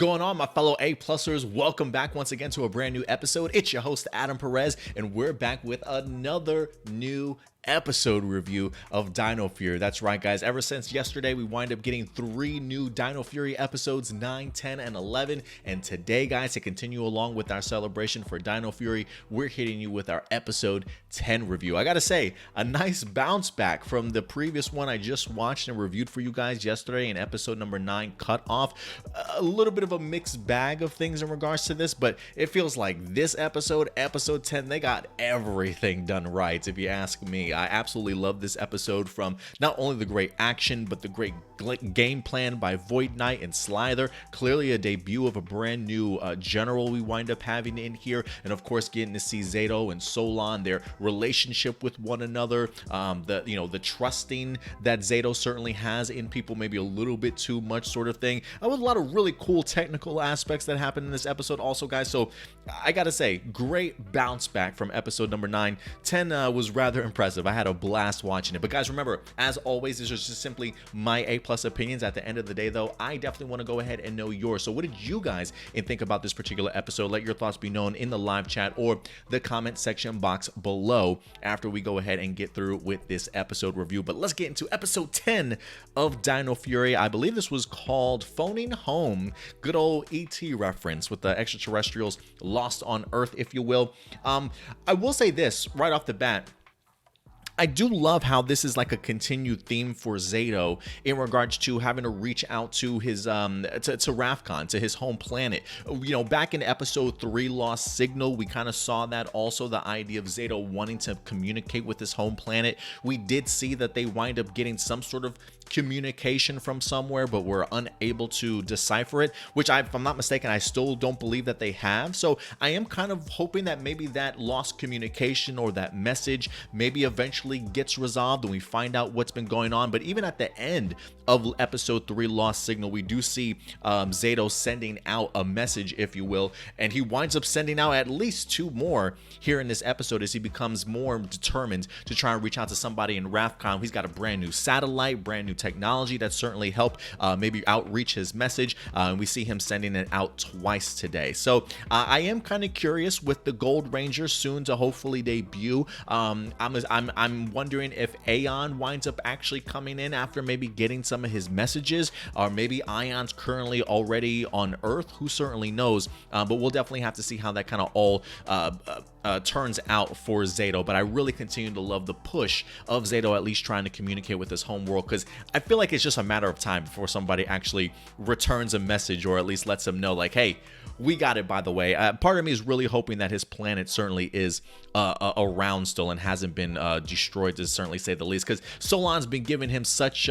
going on, my fellow A-plusers? Welcome back once again to a brand new episode. It's your host, Adam Perez, and we're back with another new episode review of Dino Fury. That's right, guys. Ever since yesterday, we wind up getting 3 new Dino Fury episodes, 9, 10, and 11. And today, guys, to continue along with our celebration for Dino Fury, we're hitting you with our episode 10 review. I gotta say, a nice bounce back from the previous one I just watched and reviewed for you guys yesterday in episode number 9, Cut Off. A little bit of a mixed bag of things in regards to this, but it feels like this episode, episode 10, they got everything done right, if you ask me. I absolutely love this episode, from not only the great action, but the great game plan by Void Knight and Slyther. Clearly a debut of a brand new general we wind up having in here, and of course getting to see Zayto and Solon, their relationship with one another, the trusting that Zayto certainly has in people, maybe a little bit too much sort of thing. There was a lot of really cool technical aspects that happened in this episode also, guys, so I gotta say, great bounce back from episode number 9. 10 was rather impressive. I had a blast watching it. But guys, remember, as always, this is just simply my A-plus opinions. At the end of the day, though, I definitely want to go ahead and know yours. So what did you guys think about this particular episode? Let your thoughts be known in the live chat or the comment section box below after we go ahead and get through with this episode review. But let's get into episode 10 of Dino Fury. I believe this was called Phoning Home. Good old E.T. reference with the extraterrestrials lost on Earth, if you will. I will say this right off the bat. I do love how this is like a continued theme for Zayto in regards to having to reach out to his to Rafkon, to his home planet. You know, back in episode 3, Lost Signal, we kind of saw that also, the idea of Zayto wanting to communicate with his home planet. We did see that they wind up getting some sort of communication from somewhere, but we're unable to decipher it, which if I'm not mistaken, I still don't believe that they have. So I am kind of hoping that maybe that lost communication or that message maybe eventually gets resolved and we find out what's been going on. But even at the end of episode 3, Lost Signal, we do see Zayto sending out a message, if you will, and he winds up sending out at least 2 more here in this episode as he becomes more determined to try and reach out to somebody in Rafkon. He's got a brand new satellite, brand new technology that certainly helped maybe outreach his message, and we see him sending it out twice today. So I am kind of curious with the Gold Ranger soon to hopefully debut. I'm wondering if Aeon winds up actually coming in after maybe getting some of his messages, or maybe Ion's currently already on Earth. Who certainly knows? But we'll definitely have to see how that kind of all turns out for Zayto. But I really continue to love the push of Zayto at least trying to communicate with his home world, because I feel like it's just a matter of time before somebody actually returns a message, or at least lets them know, like, hey, we got it, by the way. Part of me is really hoping that his planet certainly is around still and hasn't been destroyed, to certainly say the least, because Solon's been giving him such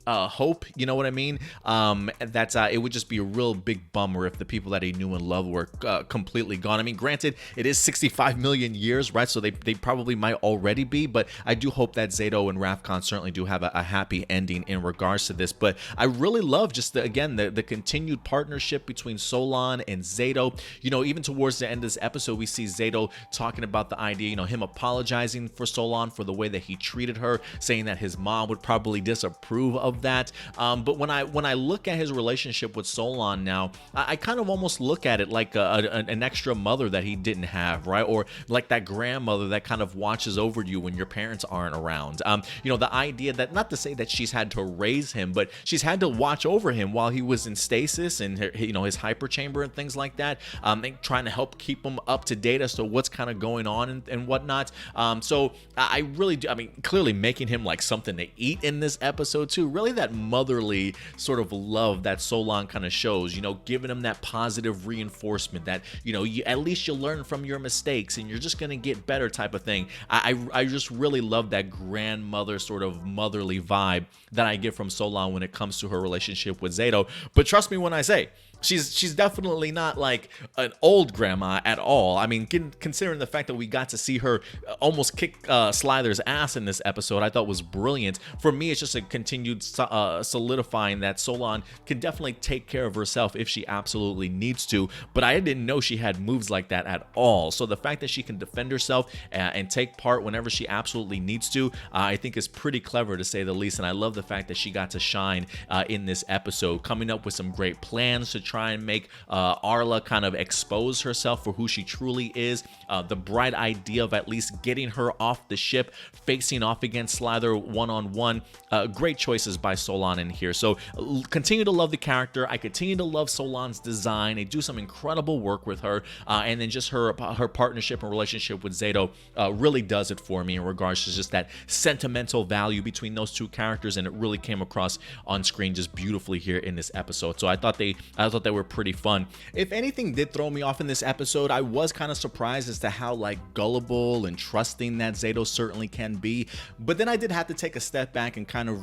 hope, you know what I mean? That it would just be a real big bummer if the people that he knew and loved were completely gone. I mean, granted, it is 65 million years, right? So they probably might already be, but I do hope that Zayto and Rafkon certainly do have a happy ending in regards to this. But I really love just, the continued partnership between Solon and Zayto. You know, even towards the end of this episode, we see Zayto talking about the idea, you know, him apologizing for Solon for the way that he treated her, saying that his mom would probably disapprove of that. But when I look at his relationship with Solon now, I kind of almost look at it like an extra mother that he didn't have, right? Or like that grandmother that kind of watches over you when your parents aren't around. You know, the idea that, not to say that she's had to raise him, but she's had to watch over him while he was in stasis and, you know, his hyper chamber and things like that, and trying to help keep him up to date as to what's kind of going on and whatnot. So I really do, I mean, clearly making him like something to eat in this episode too. Really that motherly sort of love that Solon kind of shows, you know, giving him that positive reinforcement that, you know, at least you learn from your mistakes and you're just going to get better type of thing. I just really love that grandmother sort of motherly vibe that I get from Solon when it comes to her relationship with Zayto. But trust me when I say, she's definitely not like an old grandma at all. I mean, considering the fact that we got to see her almost kick Slyther's ass in this episode, I thought was brilliant. For me, it's just a continued solidifying that Solon can definitely take care of herself if she absolutely needs to, but I didn't know she had moves like that at all. So the fact that she can defend herself and take part whenever she absolutely needs to, I think is pretty clever, to say the least. And I love the fact that she got to shine in this episode, coming up with some great plans to try and make Arla kind of expose herself for who she truly is. The bright idea of at least getting her off the ship, facing off against Slyther one-on-one. Great choices by Solon in here. So continue to love the character. I continue to love Solon's design. They do some incredible work with her, and then just her partnership and relationship with Zayto really does it for me in regards to just that sentimental value between those two characters, and it really came across on screen just beautifully here in this episode. So I thought they were pretty fun. If anything did throw me off in this episode, I was kind of surprised as to how like gullible and trusting that Zayto certainly can be, but then I did have to take a step back and kind of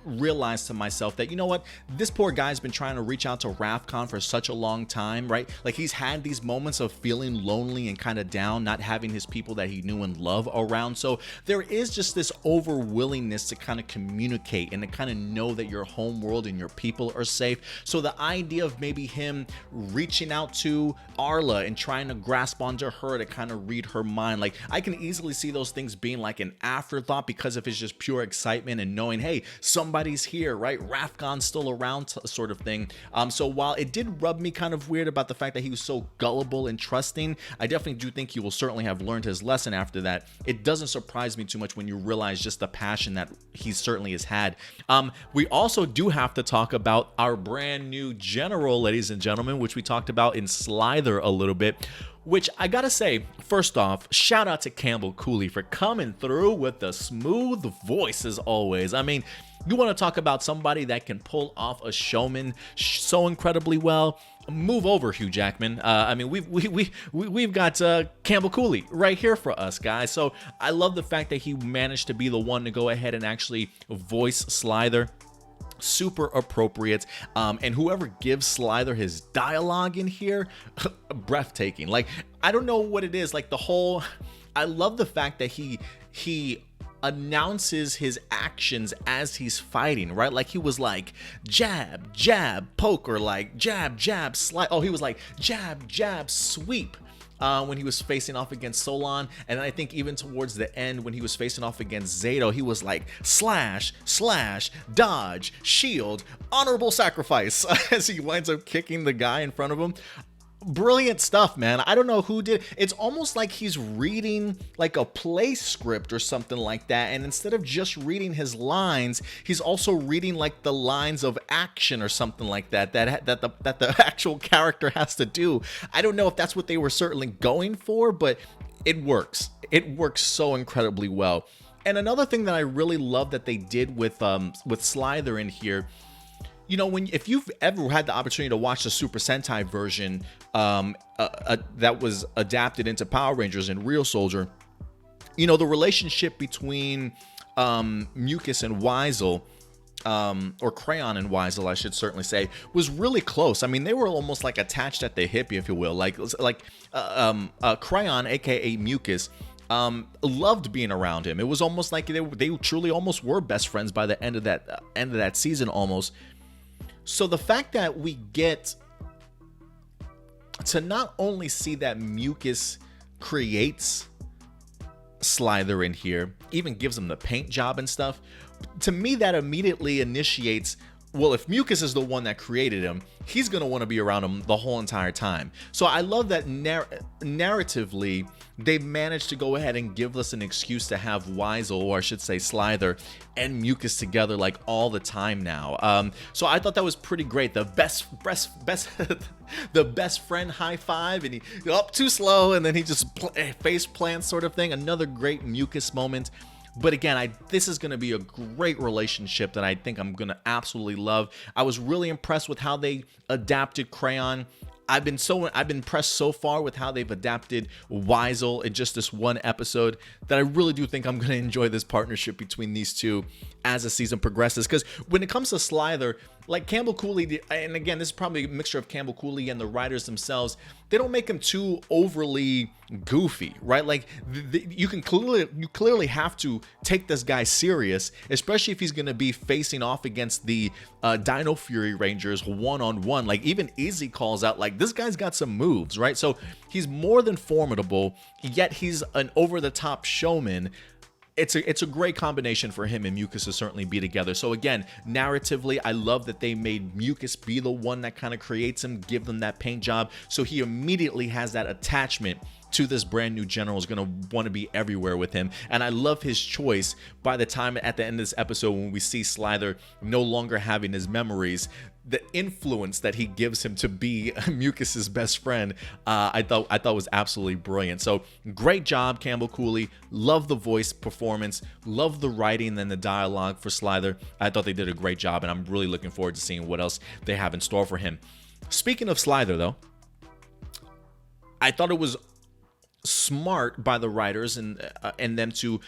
realized to myself that, you know what, this poor guy's been trying to reach out to Rafkon for such a long time, right? Like, he's had these moments of feeling lonely and kind of down, not having his people that he knew and loved around. So there is just this over willingness to kind of communicate and to kind of know that your home world and your people are safe. So the idea of maybe him reaching out to Arla and trying to grasp onto her to kind of read her mind, like, I can easily see those things being like an afterthought because of his just pure excitement and knowing, hey, somebody's here, right? Rafkon's still around, sort of thing. So while it did rub me kind of weird about the fact that he was so gullible and trusting, I definitely do think he will certainly have learned his lesson after that. It doesn't surprise me too much when you realize just the passion that he certainly has had. We also do have to talk about our brand new general, ladies and gentlemen, which we talked about in Slyther a little bit. Which I gotta say, first off, shout out to Campbell Cooley for coming through with the smooth voice as always. I mean, you want to talk about somebody that can pull off a showman so incredibly well? Move over, Hugh Jackman. I mean, we've got Campbell Cooley right here for us, guys. So I love the fact that he managed to be the one to go ahead and actually voice Slyther. Super appropriate, and whoever gives Slyther his dialogue in here, breathtaking. Like, I don't know what it is, like the whole, I love the fact that he announces his actions as he's fighting, right? Like, he was like jab, jab, poke, or like jab, jab, slide. Oh, he was like jab, jab, sweep. When he was facing off against Solon, and I think even towards the end when he was facing off against Zayto, he was like slash, slash, dodge, shield, honorable sacrifice as he winds up kicking the guy in front of him. Brilliant stuff, man. I don't know who did. It's almost like he's reading like a play script or something like that, and instead of just reading his lines, he's also reading like the lines of action or something like that that the actual character has to do. I don't know if that's what they were certainly going for, but it works. It works so incredibly well. And another thing that I really love that they did with Slyther in here, you know, if you've ever had the opportunity to watch the Super Sentai version that was adapted into Power Rangers and Real Soldier, you know, the relationship between Mucus and Weisel, or Crayon and Weisel, I should certainly say, was really close. I mean, they were almost like attached at the hip, if you will. Like Crayon, aka Mucus, loved being around him. It was almost like they truly almost were best friends by the end of that season almost. So the fact that we get to not only see that Mucus creates Slyther in here, even gives him the paint job and stuff, to me that immediately initiates, well, if Mucus is the one that created him, he's going to want to be around him the whole entire time. So I love that narratively, they managed to go ahead and give us an excuse to have Weisel, or I should say Slyther, and Mucus together like all the time now. So I thought that was pretty great. The best the best friend high five, and he up too slow, and then he just face plants sort of thing. Another great Mucus moment. But again, this is going to be a great relationship that I think I'm going to absolutely love. I was really impressed with how they adapted Crayon. I've been impressed so far with how they've adapted Weisel in just this one episode that I really do think I'm going to enjoy this partnership between these two as the season progresses. Because when it comes to Slyther, like Campbell Cooley, and again, this is probably a mixture of Campbell Cooley and the writers themselves. They don't make him too overly goofy, right? Like you clearly have to take this guy serious, especially if he's going to be facing off against the Dino Fury Rangers one-on-one. Like even Izzy calls out, like, this guy's got some moves, right? So he's more than formidable, yet he's an over-the-top showman. It's a great combination for him and Mucus to certainly be together. So again, narratively, I love that they made Mucus be the one that kind of creates him, give them that paint job, so he immediately has that attachment to this brand new general, is going to want to be everywhere with him. And I love his choice by the time at the end of this episode when we see Slyther no longer having his memories, the influence that he gives him to be Mucus's best friend, I thought was absolutely brilliant. So great job, Campbell Cooley. Love the voice performance, love the writing and the dialogue for Slyther. I thought they did a great job, and I'm really looking forward to seeing what else they have in store for him. Speaking of Slyther, though, I thought it was smart by the writers and them to,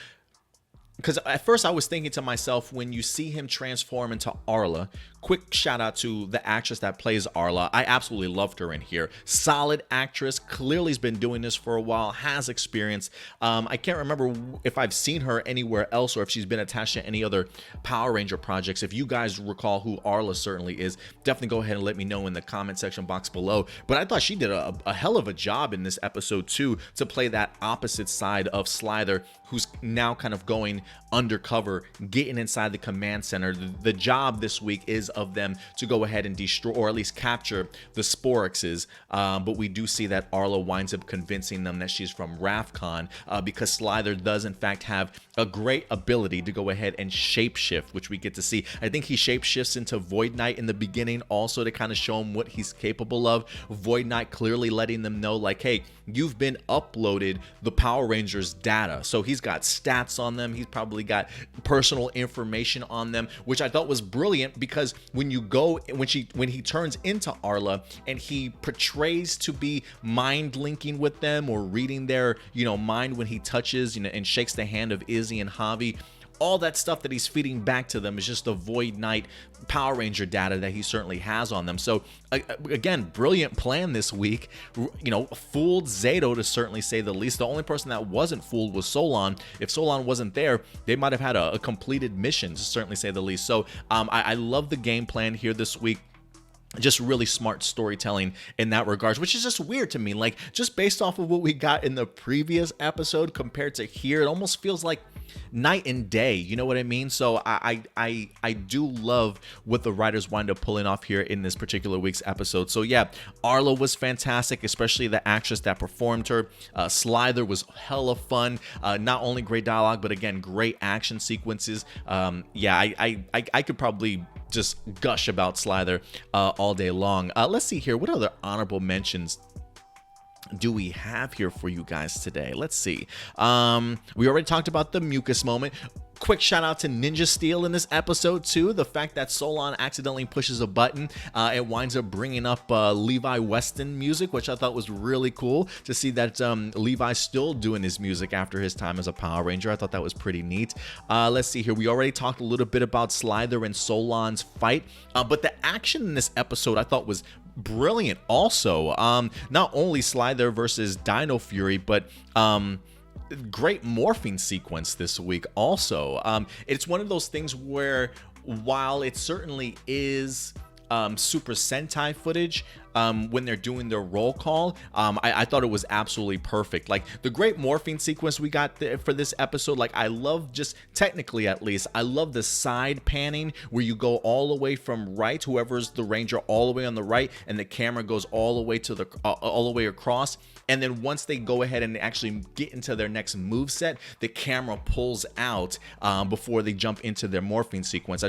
because at first I was thinking to myself, when you see him transform into Arla, quick shout out to the actress that plays Arla. I absolutely loved her in here. Solid actress, clearly has been doing this for a while, has experience. I can't remember if I've seen her anywhere else or if she's been attached to any other Power Ranger projects. If you guys recall who Arla certainly is, definitely go ahead and let me know in the comment section box below. But I thought she did a hell of a job in this episode too, to play that opposite side of Slyther, who's now kind of going undercover, getting inside the command center. The job this week is of them to go ahead and destroy, or at least capture, the Sporixes, but we do see that Arla winds up convincing them that she's from Rafkon, because Slyther does in fact have a great ability to go ahead and shapeshift, which we get to see. I think he shapeshifts into Void Knight in the beginning also to kind of show him what he's capable of. Void Knight clearly letting them know, like, hey, you've been uploaded the Power Rangers data. So he's got stats on them, he's probably got personal information on them, which I thought was brilliant, because when you go, when he turns into Arla and he portrays to be mind linking with them or reading their, mind when he touches, and shakes the hand of Izzy and Javi, all that stuff that he's feeding back to them is just the Void Knight Power Ranger data that he certainly has on them. So again, brilliant plan this week. Fooled Zayto, to certainly say the least. The only person that wasn't fooled was Solon. If Solon wasn't there, they might have had a completed mission, to certainly say the least. So I love the game plan here this week. Just really smart storytelling in that regards, which is just weird to me. Like, just based off of what we got in the previous episode compared to here, it almost feels like night and day, you know what I mean? So I do love what the writers wind up pulling off here in this particular week's episode. So yeah, Arla was fantastic, especially the actress that performed her. Slyther was hella fun. Not only great dialogue, but again, great action sequences. Yeah, I could probably just gush about Slyther all day long. Let's see here, what other honorable mentions do we have here for you guys today? Let's see. We already talked about the Mucus moment. Quick shout out to Ninja Steel in this episode too. The fact that Solon accidentally pushes a button, it winds up bringing up Levi Weston music, which I thought was really cool to see that Levi's still doing his music after his time as a Power Ranger. I thought that was pretty neat. Let's see here. We already talked a little bit about Slyther and Solon's fight, but the action in this episode I thought was brilliant also. Not only Slyther versus Dino Fury, but great morphing sequence this week also. It's one of those things where, while it certainly is Super Sentai footage, when they're doing their roll call, I thought it was absolutely perfect. Like, the great morphing sequence we got for this episode, like, I love, just technically at least, I love the side panning where you go all the way from right, whoever's the ranger, all the way on the right, and the camera goes all the way to the all the way across. And then once they go ahead and actually get into their next move set, the camera pulls out before they jump into their morphing sequence.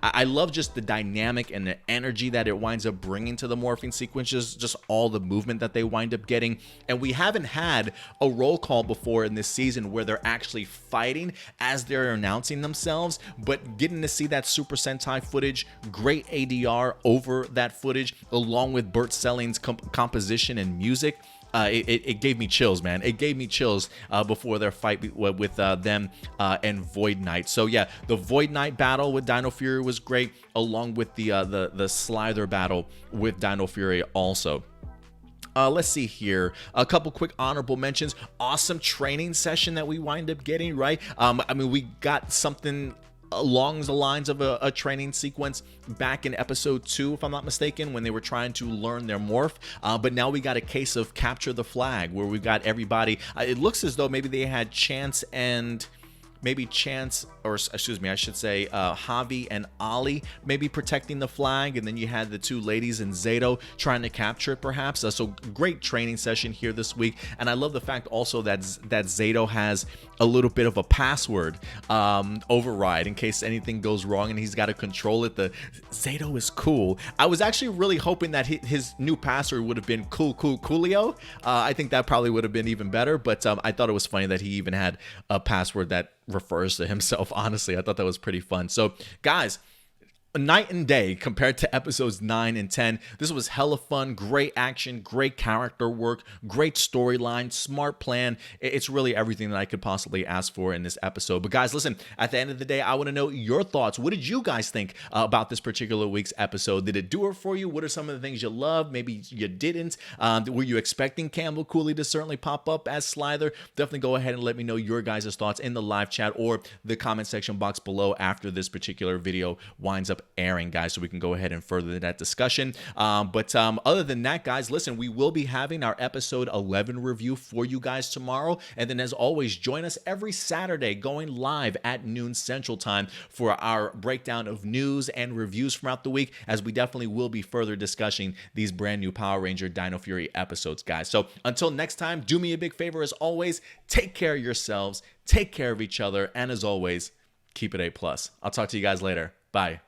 I love just the dynamic and the energy that it winds up bringing to the morphing sequence, just all the movement that they wind up getting. And we haven't had a roll call before in this season where they're actually fighting as they're announcing themselves, but getting to see that Super Sentai footage, great ADR over that footage, along with Bert Selling's composition and music. it gave me chills, man. It gave me chills before their fight with them and Void Knight. So yeah, the Void Knight battle with Dino Fury was great, along with the Slyther battle with Dino Fury also. Let's see here. A couple quick honorable mentions. Awesome training session that we wind up getting, right? I mean, we got something along the lines of a training sequence back in episode 2, if I'm not mistaken, when they were trying to learn their morph. But now we got a case of capture the flag, where we got everybody. It looks as though maybe they had Chance and or excuse me, I should say Javi and Ollie maybe protecting the flag, and then you had the two ladies and Zayto trying to capture it perhaps. So great training session here this week, and I love the fact also that Zayto has a little bit of a password override in case anything goes wrong and he's got to control it. The Zayto is cool. I was actually really hoping that his new password would have been Coolio. I think that probably would have been even better, but I thought it was funny that he even had a password that refers to himself. Honestly, I thought that was pretty fun. So guys, night and day compared to episodes 9 and 10. This was hella fun, great action, great character work, great storyline, smart plan. It's really everything that I could possibly ask for in this episode. But guys, listen, at the end of the day, I want to know your thoughts. What did you guys think about this particular week's episode? Did it do it for you? What are some of the things you loved? Maybe you didn't. Were you expecting Campbell Cooley to certainly pop up as Slyther? Definitely go ahead and let me know your guys' thoughts in the live chat or the comment section box below after this particular video winds up airing, guys, so we can go ahead and further that discussion. But other than that, guys, listen, we will be having our episode 11 review for you guys tomorrow, and then as always, join us every Saturday going live at noon Central Time for our breakdown of news and reviews throughout the week, as we definitely will be further discussing these brand new Power Ranger Dino Fury episodes, guys. So until next time, do me a big favor as always, take care of yourselves, take care of each other, and as always, keep it A+. I'll talk to you guys later. Bye.